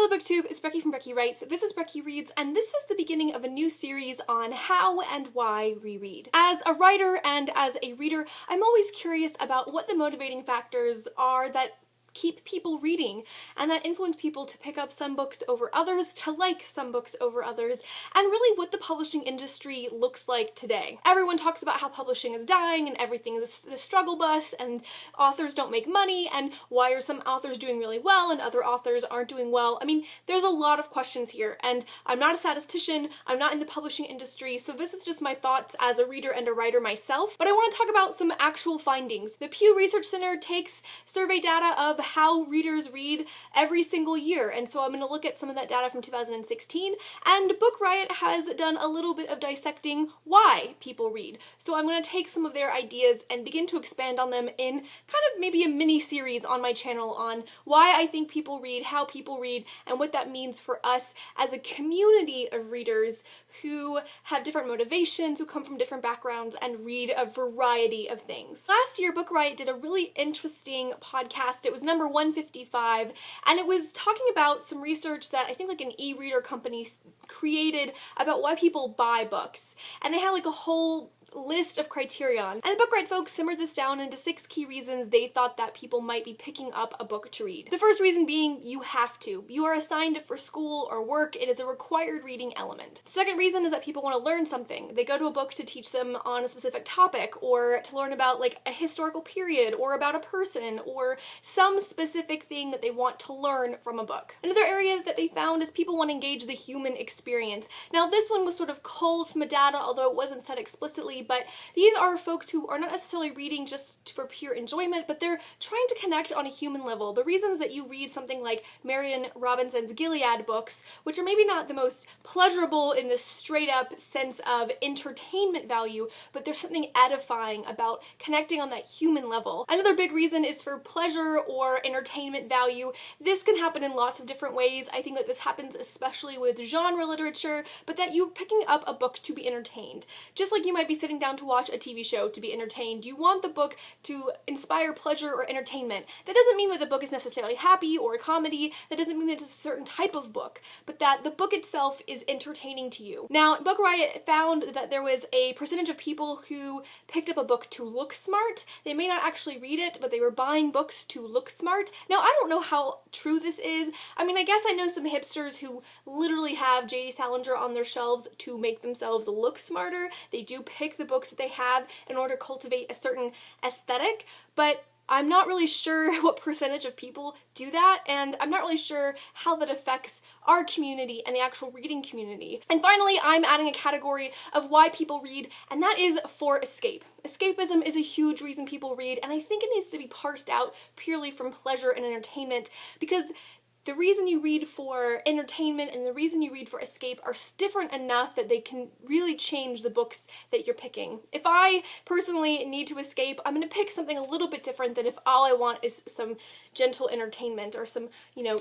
Hello Booktube, it's Becky from Becky Writes. This is Becky Reads, and this is the beginning of a new series on how and why reread. As a writer and as a reader, I'm always curious about what the motivating factors are that keep people reading and that influence people to pick up some books over others, to like some books over others, and really what the publishing industry looks like today. Everyone talks about how publishing is dying and everything is a struggle bus and authors don't make money and why are some authors doing really well and other authors aren't doing well. I mean, there's a lot of questions here, and I'm not a statistician, I'm not in the publishing industry, so this is just my thoughts as a reader and a writer myself, but I want to talk about some actual findings. The Pew Research Center takes survey data of how readers read every single year, and so I'm going to look at some of that data from 2016, and Book Riot has done a little bit of dissecting why people read. So I'm going to take some of their ideas and begin to expand on them in kind of maybe a mini series on my channel on why I think people read, how people read, and what that means for us as a community of readers who have different motivations, who come from different backgrounds, and read a variety of things. Last year, Book Riot did a really interesting podcast. It was number 155, and it was talking about some research that I think like an e-reader company created about why people buy books. And they had like a whole list of criterion. And the Book Riot folks simmered this down into 6 key reasons they thought that people might be picking up a book to read. The first reason being you have to. You are assigned it for school or work. It is a required reading element. The second reason is that people want to learn something. They go to a book to teach them on a specific topic or to learn about like a historical period or about a person or some specific thing that they want to learn from a book. Another area that they found is people want to engage the human experience. Now this one was sort of culled from the data, although it wasn't said explicitly, but these are folks who are not necessarily reading just for pure enjoyment, but they're trying to connect on a human level. The reasons that you read something like Marion Robinson's Gilead books, which are maybe not the most pleasurable in the straight up sense of entertainment value, but there's something edifying about connecting on that human level. Another big reason is for pleasure or entertainment value. This can happen in lots of different ways. I think that this happens especially with genre literature, but that you're picking up a book to be entertained. Just like you might be sitting down to watch a TV show to be entertained, you want the book to inspire pleasure or entertainment. That doesn't mean that the book is necessarily happy or a comedy. That doesn't mean that it's a certain type of book, but that the book itself is entertaining to you. Now, Book Riot found that there was a percentage of people who picked up a book to look smart. They may not actually read it, but they were buying books to look smart. Now, I don't know how true this is. I mean, I guess I know some hipsters who literally have J.D. Salinger on their shelves to make themselves look smarter. They do pick the books that they have in order to cultivate a certain aesthetic, but I'm not really sure what percentage of people do that, and I'm not really sure how that affects our community and the actual reading community. And finally, I'm adding a category of why people read, and that is for escape. Escapism is a huge reason people read, and I think it needs to be parsed out purely from pleasure and entertainment, because the reason you read for entertainment and the reason you read for escape are different enough that they can really change the books that you're picking. If I personally need to escape, I'm going to pick something a little bit different than if all I want is some gentle entertainment or some,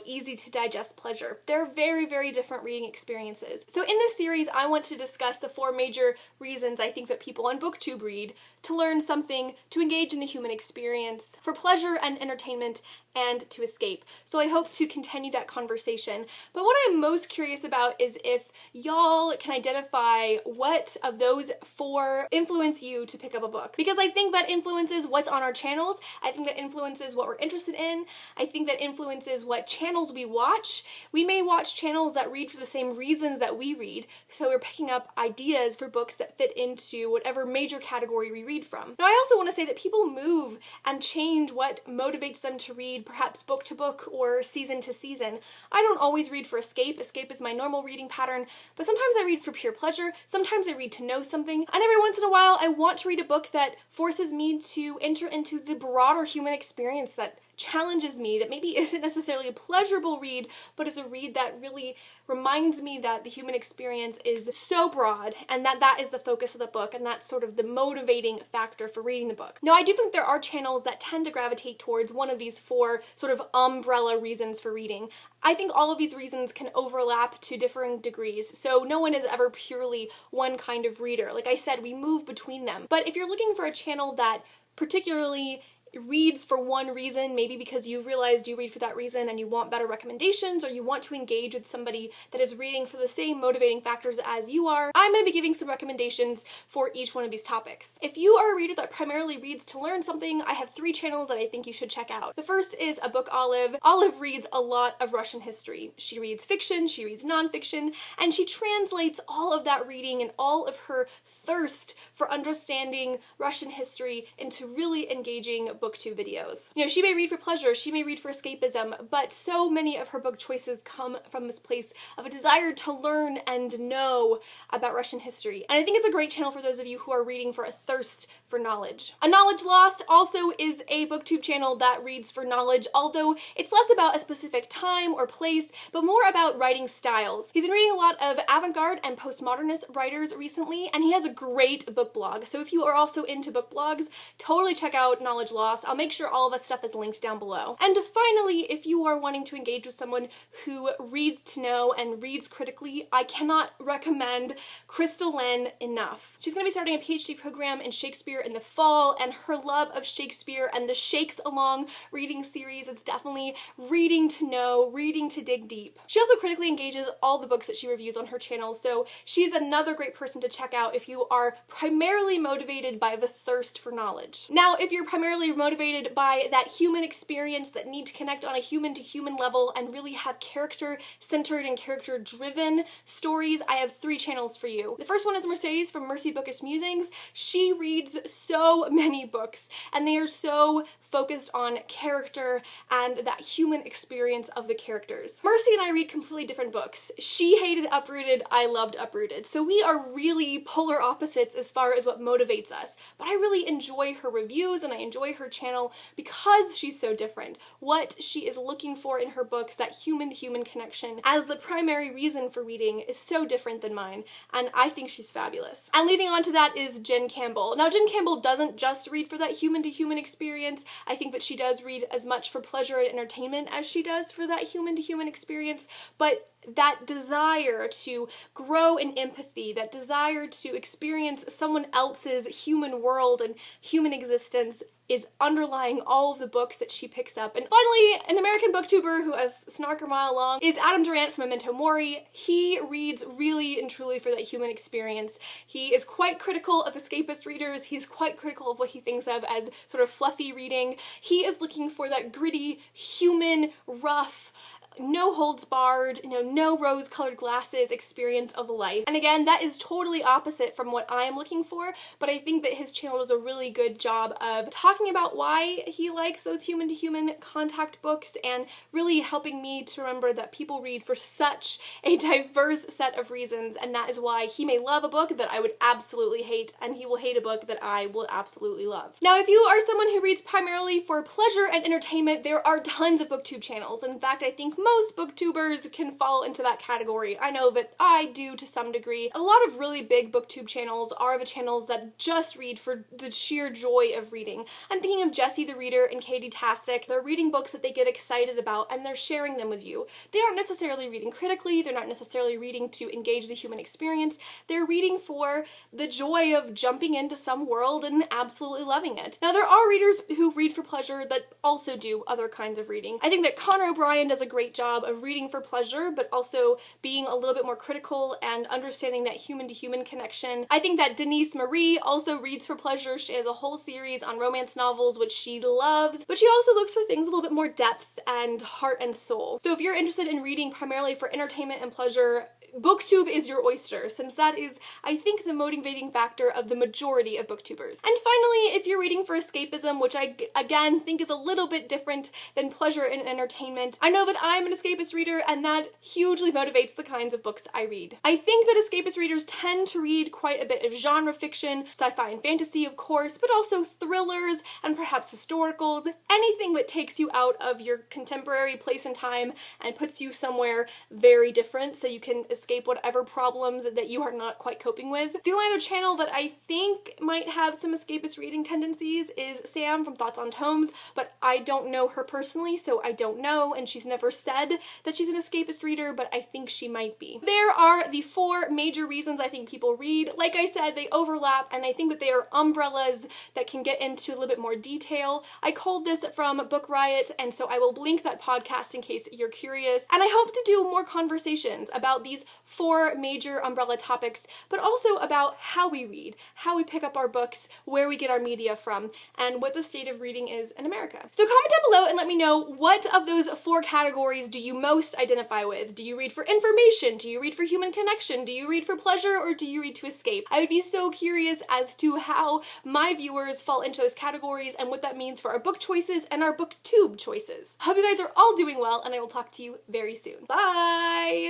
easy to digest pleasure. They're very, very different reading experiences. So in this series, I want to discuss the 4 major reasons I think that people on BookTube read: to learn something, to engage in the human experience, for pleasure and entertainment, and to escape. So I hope to continue that conversation. But what I'm most curious about is if y'all can identify what of those 4 influence you to pick up a book. Because I think that influences what's on our channels. I think that influences what we're interested in. I think that influences what channels we watch. We may watch channels that read for the same reasons that we read, so we're picking up ideas for books that fit into whatever major category we read from. Now, I also want to say that people move and change what motivates them to read, perhaps book to book or season to season. I don't always read for escape. Escape is my normal reading pattern, but sometimes I read for pure pleasure. Sometimes I read to know something, and every once in a while I want to read a book that forces me to enter into the broader human experience, that challenges me, that maybe isn't necessarily a pleasurable read, but is a read that really reminds me that the human experience is so broad and that that is the focus of the book, and that's sort of the motivating factor for reading the book. Now, I do think there are channels that tend to gravitate towards one of these 4 sort of umbrella reasons for reading. I think all of these reasons can overlap to differing degrees, so no one is ever purely one kind of reader. Like I said, we move between them. But if you're looking for a channel that particularly reads for one reason, maybe because you've realized you read for that reason and you want better recommendations, or you want to engage with somebody that is reading for the same motivating factors as you are, I'm going to be giving some recommendations for each one of these topics. If you are a reader that primarily reads to learn something, I have 3 channels that I think you should check out. The first is A Book Olive. Olive reads a lot of Russian history. She reads fiction, she reads nonfiction, and she translates all of that reading and all of her thirst for understanding Russian history into really engaging booktube videos. You know, she may read for pleasure, she may read for escapism, but so many of her book choices come from this place of a desire to learn and know about Russian history. And I think it's a great channel for those of you who are reading for a thirst for knowledge. A Knowledge Lost also is a booktube channel that reads for knowledge, although it's less about a specific time or place, but more about writing styles. He's been reading a lot of avant-garde and postmodernist writers recently, and he has a great book blog. So if you are also into book blogs, totally check out Knowledge Lost. I'll make sure all of this stuff is linked down below. And finally, if you are wanting to engage with someone who reads to know and reads critically, I cannot recommend Crystal Len enough. She's going to be starting a PhD program in Shakespeare in the fall, and her love of Shakespeare and the Shakes Along reading series is definitely reading to know, reading to dig deep. She also critically engages all the books that she reviews on her channel, so she's another great person to check out if you are primarily motivated by the thirst for knowledge. Now, if you're primarily motivated by that human experience, that need to connect on a human-to-human level and really have character-centered and character-driven stories, I have 3 channels for you. The first one is Mercedes from Mercy Bookish Musings. She reads so many books, and they are so focused on character and that human experience of the characters. Mercy and I read completely different books. She hated Uprooted, I loved Uprooted. So we are really polar opposites as far as what motivates us. But I really enjoy her reviews and I enjoy her channel because she's so different. What she is looking for in her books, that human-to-human connection as the primary reason for reading, is so different than mine, and I think she's fabulous. And leading on to that is Jen Campbell. Now, Jen Campbell doesn't just read for that human-to-human experience. I think that she does read as much for pleasure and entertainment as she does for that human-to-human experience, but that desire to grow in empathy, that desire to experience someone else's human world and human existence is underlying all of the books that she picks up. And finally, an American booktuber who has snark a mile long is Adam Durant from Memento Mori. He reads really and truly for that human experience. He is quite critical of escapist readers. He's quite critical of what he thinks of as sort of fluffy reading. He is looking for that gritty, human, rough, no holds barred, no rose-colored glasses experience of life. And again, that is totally opposite from what I am looking for, but I think that his channel does a really good job of talking about why he likes those human-to-human contact books and really helping me to remember that people read for such a diverse set of reasons, and that is why he may love a book that I would absolutely hate, and he will hate a book that I will absolutely love. Now, if you are someone who reads primarily for pleasure and entertainment, there are tons of booktube channels. In fact, I think most booktubers can fall into that category. I know that I do to some degree. A lot of really big booktube channels are the channels that just read for the sheer joy of reading. I'm thinking of Jessie the Reader and Katie Tastic. They're reading books that they get excited about and they're sharing them with you. They aren't necessarily reading critically, they're not necessarily reading to engage the human experience. They're reading for the joy of jumping into some world and absolutely loving it. Now, there are readers who read for pleasure that also do other kinds of reading. I think that Connor O'Brien does a great job of reading for pleasure, but also being a little bit more critical and understanding that human-to-human connection. I think that Denise Marie also reads for pleasure. She has a whole series on romance novels, which she loves, but she also looks for things a little bit more depth and heart and soul. So if you're interested in reading primarily for entertainment and pleasure, Booktube is your oyster, since that is, I think, the motivating factor of the majority of booktubers. And finally, if you're reading for escapism, which I, again, think is a little bit different than pleasure and entertainment, I know that I'm an escapist reader, and that hugely motivates the kinds of books I read. I think that escapist readers tend to read quite a bit of genre fiction, sci-fi and fantasy, of course, but also thrillers and perhaps historicals, anything that takes you out of your contemporary place and time and puts you somewhere very different so you can escape whatever problems that you are not quite coping with. The only other channel that I think might have some escapist reading tendencies is Sam from Thoughts on Tomes, but I don't know her personally, so I don't know, and she's never said that she's an escapist reader, but I think she might be. There are the 4 major reasons I think people read. Like I said, they overlap, and I think that they are umbrellas that can get into a little bit more detail. I culled this from Book Riot, and so I will link that podcast in case you're curious. And I hope to do more conversations about these 4 major umbrella topics, but also about how we read, how we pick up our books, where we get our media from, and what the state of reading is in America. So comment down below and let me know, what of those 4 categories do you most identify with? Do you read for information? Do you read for human connection? Do you read for pleasure, or do you read to escape? I would be so curious as to how my viewers fall into those categories and what that means for our book choices and our booktube choices. Hope you guys are all doing well, and I will talk to you very soon. Bye!